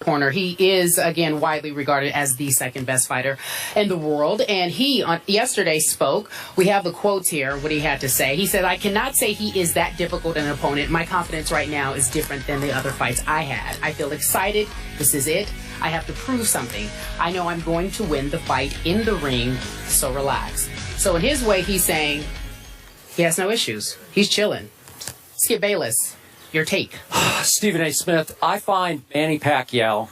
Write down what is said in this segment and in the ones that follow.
corner. He is, again, widely regarded as the second best fighter in the world. And he, yesterday, spoke. We have the quotes here, what he had to say. He said, "I cannot say he is that difficult an opponent. My confidence right now is different than the other fights I had. I feel excited. This is it. I have to prove something. I know I'm going to win the fight in the ring, so relax." So in his way, he's saying he has no issues. He's chilling. Skip Bayless, your take. Stephen A. Smith, I find Manny Pacquiao,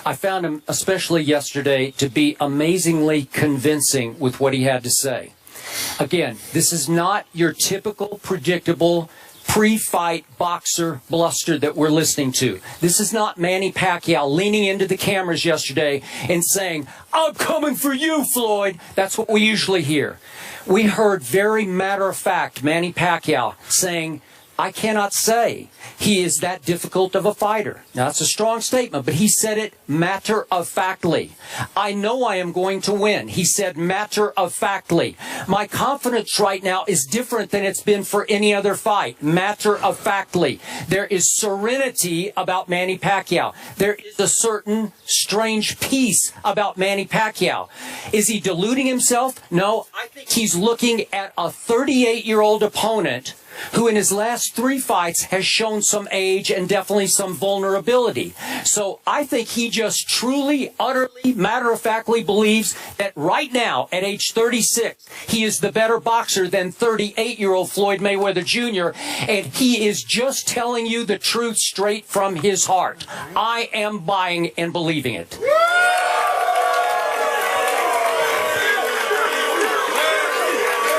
I found him especially yesterday to be amazingly convincing with what he had to say. Again, this is not your typical, predictable, pre-fight boxer bluster that we're listening to. This is not Manny Pacquiao leaning into the cameras yesterday and saying, "I'm coming for you, Floyd." That's what we usually hear. We heard very matter-of-fact Manny Pacquiao saying, "I cannot say he is that difficult of a fighter." Now, that's a strong statement, but he said it matter-of-factly. "I know I am going to win." He said matter-of-factly. "My confidence right now is different than it's been for any other fight." Matter-of-factly. There is serenity about Manny Pacquiao. There is a certain strange peace about Manny Pacquiao. Is he deluding himself? No. I think he's looking at a 38-year-old opponent who in his last 3 fights has shown some age and definitely some vulnerability. So I think he just truly, utterly, matter-of-factly believes that right now, at age 36, he is the better boxer than 38-year-old Floyd Mayweather Jr., and he is just telling you the truth straight from his heart. I am buying and believing it.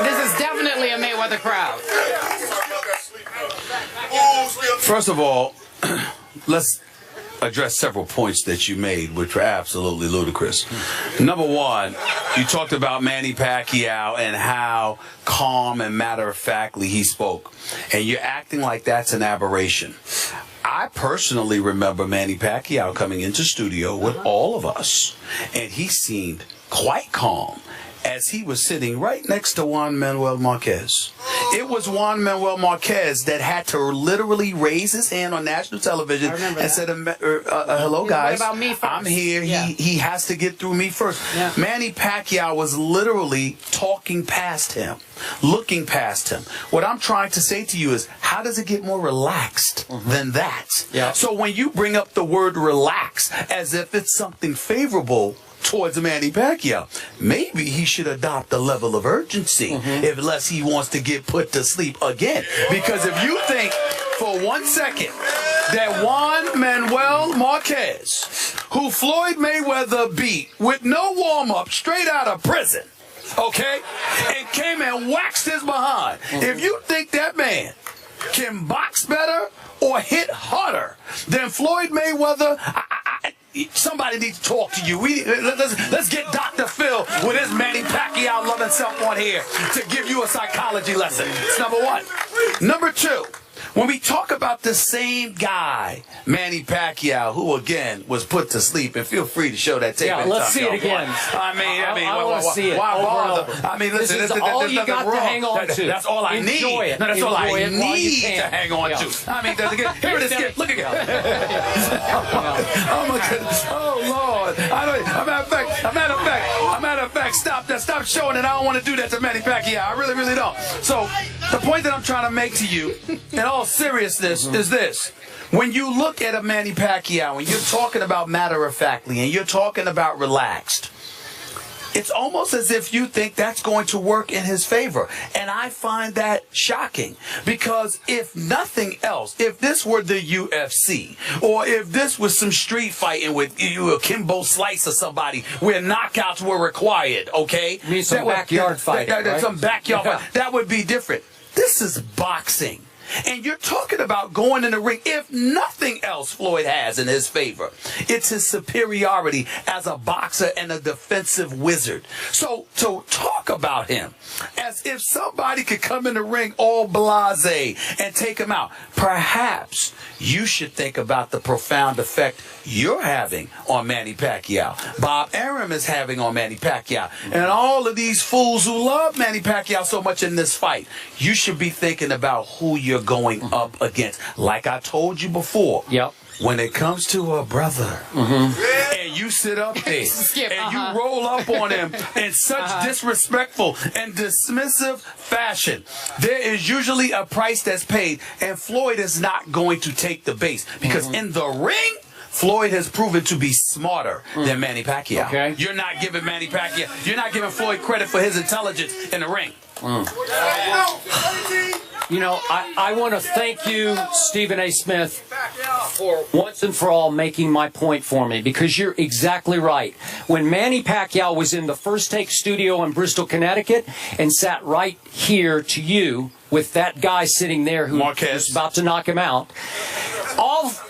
This is definitely a Mayweather crowd. First of all, let's address several points that you made, which were absolutely ludicrous. Number one, you talked about Manny Pacquiao and how calm and matter-of-factly he spoke. And you're acting like that's an aberration. I personally remember Manny Pacquiao coming into studio with all of us, and he seemed quite calm as he was sitting right next to Juan Manuel Marquez. It was Juan Manuel Marquez that had to literally raise his hand on national television and said, "Hello, guys. What about me first? I'm here. Yeah. He has to get through me first." Yeah. Manny Pacquiao was literally talking past him, looking past him. What I'm trying to say to you is, how does it get more relaxed than that? Yeah. So when you bring up the word relax as if it's something favorable towards Manny Pacquiao, maybe he should adopt a level of urgency unless he wants to get put to sleep again. Because if you think for 1 second that Juan Manuel Marquez, who Floyd Mayweather beat with no warm-up, straight out of prison, okay, and came and waxed his behind, if you think that man can box better or hit harder than Floyd Mayweather, somebody needs to talk to you. Let's get Dr. Phil with his Manny Pacquiao loving self on here to give you a psychology lesson. That's number one. Number two, when we talk about the same guy, Manny Pacquiao, who again was put to sleep, and feel free to show that tape. Yeah, let's see it again. I want to see it. Why over bother? and over. I mean, listen, this is all you got to hang on to. That's all I need. Enjoy it. No, that's all I Enjoy it while you need can. to hang on to. I mean, here it is. Look again. Oh my goodness. Oh Lord. A matter of fact, stop showing it. I don't want to do that to Manny Pacquiao. I really, really don't. So the point that I'm trying to make to you, in all seriousness, is this. When you look at a Manny Pacquiao and you're talking about matter-of-factly and you're talking about relaxed, it's almost as if you think that's going to work in his favor. And I find that shocking because if nothing else, if this were the UFC or if this was some street fighting with a Kimbo Slice or somebody where knockouts were required, okay? You mean some backyard fight, right? Some backyard fight. That would be different. This is boxing. And you're talking about going in the ring. If nothing else Floyd has in his favor, it's his superiority as a boxer and a defensive wizard. So to talk about him as if somebody could come in the ring all blasé and take him out, perhaps you should think about the profound effect you're having on Manny Pacquiao, Bob Arum is having on Manny Pacquiao, and all of these fools who love Manny Pacquiao so much in this fight. You should be thinking about who you're going up against. Like I told you before, when it comes to a brother, and you sit up there and you roll up on him in such disrespectful and dismissive fashion, there is usually a price that's paid, and Floyd is not going to take the base because in the ring, Floyd has proven to be smarter than Manny Pacquiao. Okay. You're not giving you're not giving Floyd credit for his intelligence in the ring. You know, I want to thank you, Stephen A. Smith, for once and for all making my point for me, because you're exactly right. When Manny Pacquiao was in the First Take studio in Bristol, Connecticut, and sat right here to you with that guy sitting there who was about to knock him out,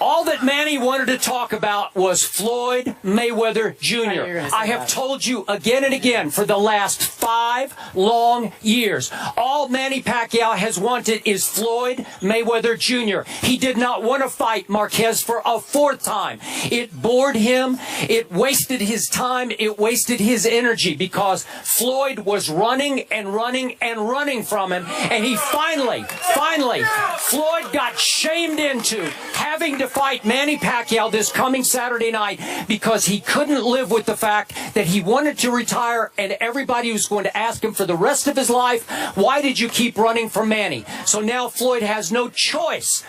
all that Manny wanted to talk about was Floyd Mayweather Jr. I have told you again and again for the last 5 long years, all Manny Pacquiao has wanted is Floyd Mayweather Jr. He did not want to fight Marquez for a 4th time. It bored him. It wasted his time. It wasted his energy because Floyd was running and running and running from him, and he finally, Floyd got shamed into having to fight Manny Pacquiao this coming Saturday night because he couldn't live with the fact that he wanted to retire, and everybody was going to ask him for the rest of his life, why did you keep running from Manny? So now Floyd has no choice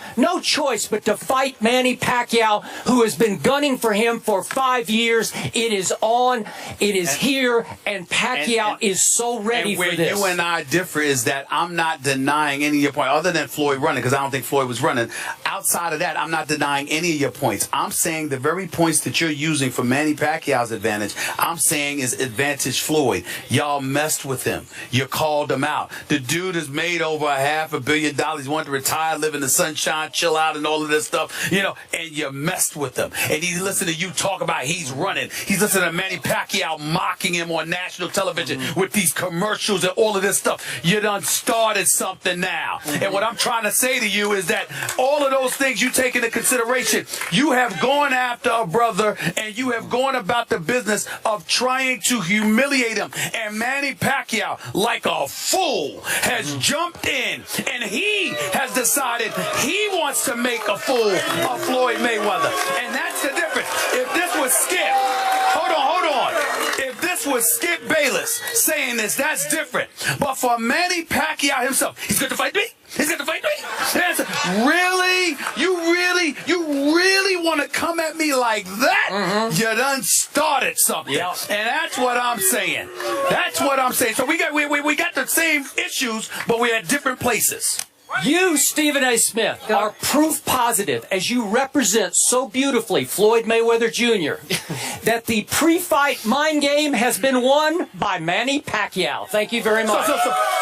but to fight Manny Pacquiao, who has been gunning for him for 5 years. It is on, it is here, and Pacquiao is so ready for this. Where you and I differ is that I'm not denying any of your points, other than Floyd running, because I don't think Floyd was running. Outside of that, I'm not denying any of your points. I'm saying the very points that you're using for Manny Pacquiao's advantage, I'm saying is advantage Floyd. Y'all messed with him. You called him out. The dude has made over $500 million. He wanted to retire, live in the sunshine, chill out, and all of this stuff, you know, and you messed with him. And he's listening to you talk about he's running. He's listening to Manny Pacquiao mocking him on national television with these commercials and all of this stuff. You done started something now. And what I'm trying to say to you is that all of those things you take into consideration, you have gone after a brother and you have gone about the business of trying to humiliate him. And Manny Pacquiao, like a fool, has jumped in and he has decided he wants to make a fool of Floyd Mayweather. And that's the difference. If this was Skip, hold on. If this was Skip Bayless saying this, that's different. But for Manny Pacquiao himself, he's going to fight me? He's going to fight me? Really? You really want to come at me like that? You done started something. Yep. And that's what I'm saying. That's what I'm saying. So we got the same issues, but we're at different places. You, Stephen A. Smith, are proof positive, as you represent so beautifully Floyd Mayweather Jr., that the pre-fight mind game has been won by Manny Pacquiao. Thank you very much. So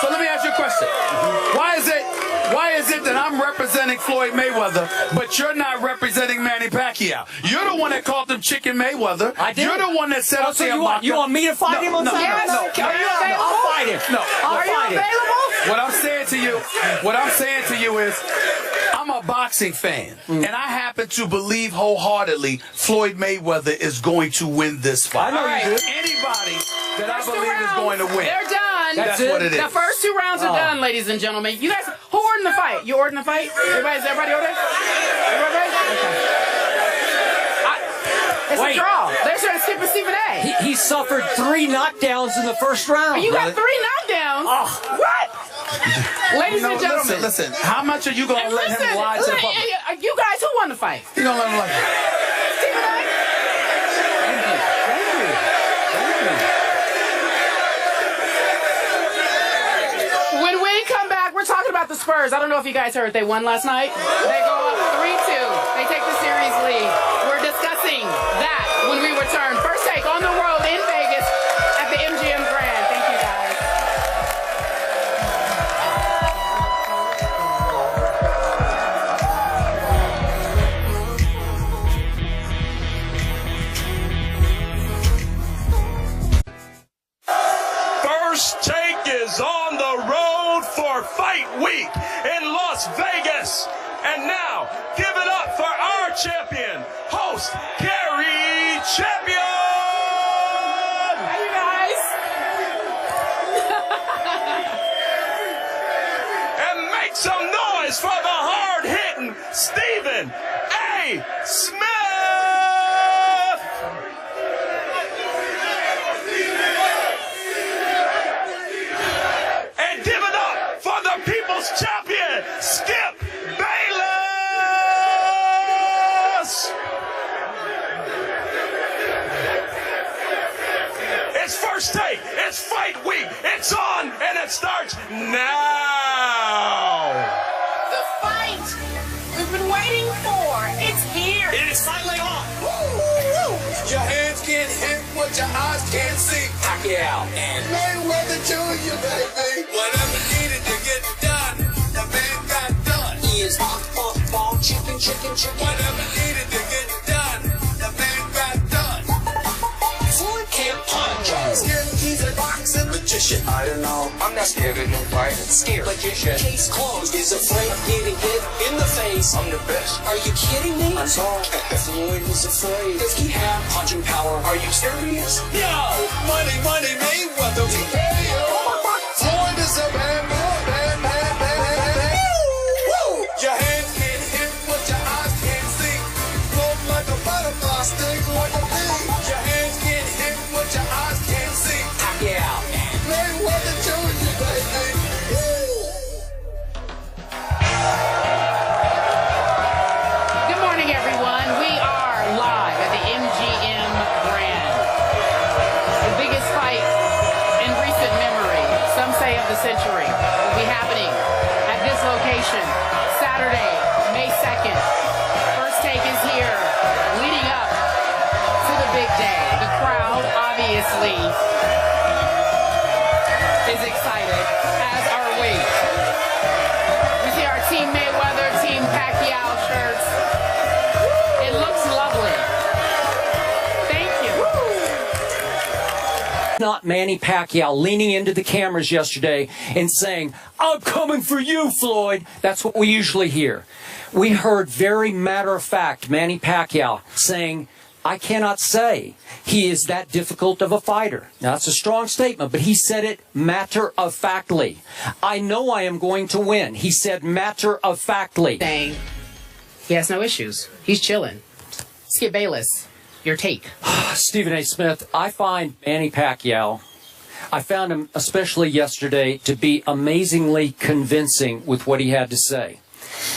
let me ask you a question. Why is it that I'm representing Floyd Mayweather, but you're not representing Manny Pacquiao? You're the one that called him Chicken Mayweather. I did. You're the one that said, so you want me to fight him on Saturday? Yes. Are you available? I'll fight him. No. Are you available? What I'm saying to you is, I'm a boxing fan, and I happen to believe wholeheartedly Floyd Mayweather is going to win this fight. I know you do. Anybody that I believe is going to win. They're done. That's what it is. The first 2 rounds are done, ladies and gentlemen. You guys, who ordered the fight? You ordered the fight? Everybody ordered? Everybody? Okay. It's a draw. They're trying to skip a Stephen A. He suffered 3 knockdowns in the first round. You got 3 knockdowns? Oh. What? Ladies and gentlemen. Listen. How much are you going to let him lie to the public? You guys, who won the fight? You going to let him lie? Stephen A? Thank you. When we come back, we're talking about the Spurs. I don't know if you guys heard. They won last night. They go up 3-2. They take the series lead. We're discussing that when we return. First Take on the road in Vegas at the MGM Grand. Thank you, guys. First Take is on the road for Fight Week in Las Vegas. And now, give it up for our champion, host Gary Champion! Hi, you guys. And make some noise for the hard-hitting Stephen A. Smith! First Take. It's fight week. It's on and it starts now. The fight we've been waiting for. It's here. It is finally on. Your hands can't hit what your eyes can't see. Pacquiao and Mayweather Jr., baby. Whatever needed to get done, the man got done. He is ball, chicken. Whatever needed to get done, the man got done. Floyd can't punch. Scared he's a boxing magician. I don't know. I'm not scared of no fight. Scared magician. Case closed. Is afraid of getting hit in the face. I'm the best. Are you kidding me? I'm sorry. Floyd was afraid. Does he have punching power? Are you serious? No. Money, Mayweather. Floyd is a man. Woo! Your hands can't hit what your eyes can't see. Float like a butterfly, sting like a bee. Your hands can't hit what your eyes can't see. Pacquiao and Mayweather Jr., baby. Good morning, everyone. We are live at the MGM Grand. The biggest fight in recent memory, some say of the century, will be happening at this location Saturday, May 2nd. First Take is here, leading up to the big day. The crowd, obviously, is excited, as are we. We see our Team Mayweather, Team Pacquiao shirts. It looks lovely. Thank you. Not Manny Pacquiao leaning into the cameras yesterday and saying, "I'm coming for you, Floyd." That's what we usually hear. We heard very matter-of-fact Manny Pacquiao saying, "I cannot say he is that difficult of a fighter." Now, that's a strong statement, but he said it matter-of-factly. "I know I am going to win." He said matter-of-factly. Saying he has no issues. He's chilling. Skip Bayless, your take. Stephen A. Smith, I find Manny Pacquiao, I found him especially yesterday to be amazingly convincing with what he had to say.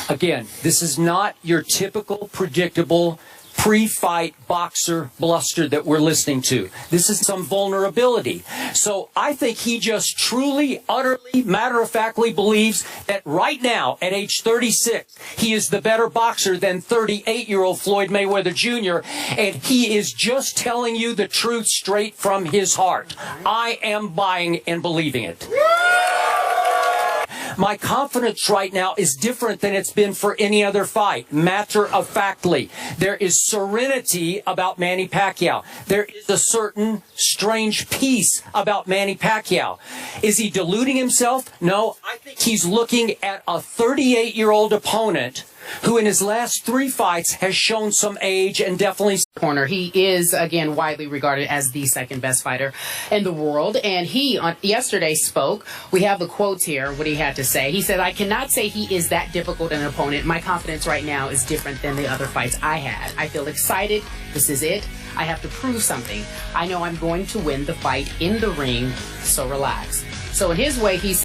Again, this is not your typical, predictable, pre-fight boxer bluster that we're listening to. This is some vulnerability. So I think he just truly, utterly, matter-of-factly believes that right now, at age 36, he is the better boxer than 38-year-old Floyd Mayweather Jr., and he is just telling you the truth straight from his heart. I am buying and believing it. My confidence right now is different than it's been for any other fight. Matter-of-factly. There is serenity about Manny Pacquiao. There is a certain strange peace about Manny Pacquiao. Is he deluding himself? No. I think he's looking at a 38-year-old opponent who in his last 3 fights has shown some age and definitely Corner. He is, again, widely regarded as the second best fighter in the world. And he, yesterday, spoke. We have the quotes here, what he had to say. He said, "I cannot say he is that difficult an opponent. My confidence right now is different than the other fights I had. I feel excited. This is it. I have to prove something. I know I'm going to win the fight in the ring, so relax." So in his way, he's